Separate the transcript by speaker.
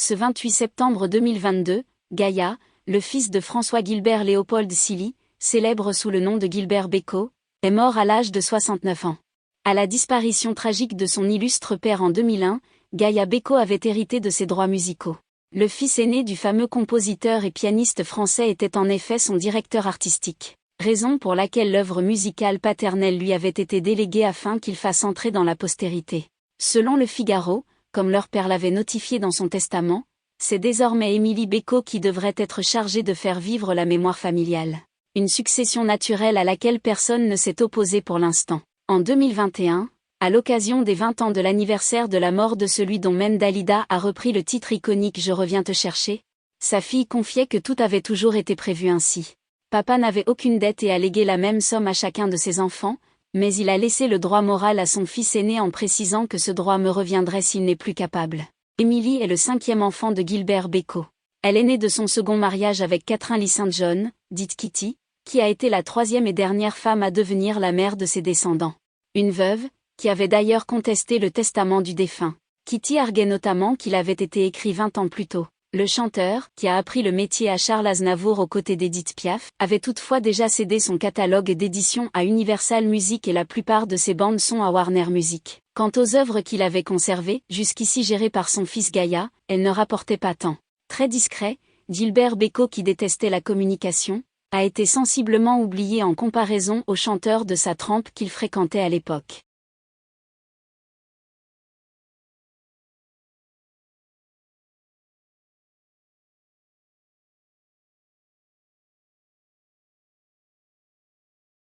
Speaker 1: Ce 28 septembre 2022, Gaïa, le fils de François Gilbert Léopold Silly, célèbre sous le nom de Gilbert Bécaud, est mort à l'âge de 69 ans. À la disparition tragique de son illustre père en 2001, Gaïa Bécaud avait hérité de ses droits musicaux. Le fils aîné du fameux compositeur et pianiste français était en effet son directeur artistique, raison pour laquelle l'œuvre musicale paternelle lui avait été déléguée afin qu'il fasse entrer dans la postérité. Selon Le Figaro, comme leur père l'avait notifié dans son testament, c'est désormais Émilie Bécaud qui devrait être chargée de faire vivre la mémoire familiale. Une succession naturelle à laquelle personne ne s'est opposé pour l'instant. En 2021, à l'occasion des 20 ans de l'anniversaire de la mort de celui dont Mène Dalida a repris le titre iconique « Je reviens te chercher », sa fille confiait que tout avait toujours été prévu ainsi. Papa n'avait aucune dette et a légué la même somme à chacun de ses enfants, mais il a laissé le droit moral à son fils aîné en précisant que ce droit me reviendrait s'il n'est plus capable. Émilie est le 5e enfant de Gilbert Bécaud. Elle est née de son second mariage avec Catherine Lee Saint-John, dite Kitty, qui a été la 3e et dernière femme à devenir la mère de ses descendants. Une veuve, qui avait d'ailleurs contesté le testament du défunt. Kitty arguait notamment qu'il avait été écrit 20 ans plus tôt. Le chanteur, qui a appris le métier à Charles Aznavour aux côtés d'Edith Piaf, avait toutefois déjà cédé son catalogue d'édition à Universal Music et la plupart de ses bandes-son à Warner Music. Quant aux œuvres qu'il avait conservées, jusqu'ici gérées par son fils Gaïa, elles ne rapportaient pas tant. Très discret, Gilbert Bécaud, qui détestait la communication, a été sensiblement oublié en comparaison aux chanteurs de sa trempe qu'il fréquentait à l'époque.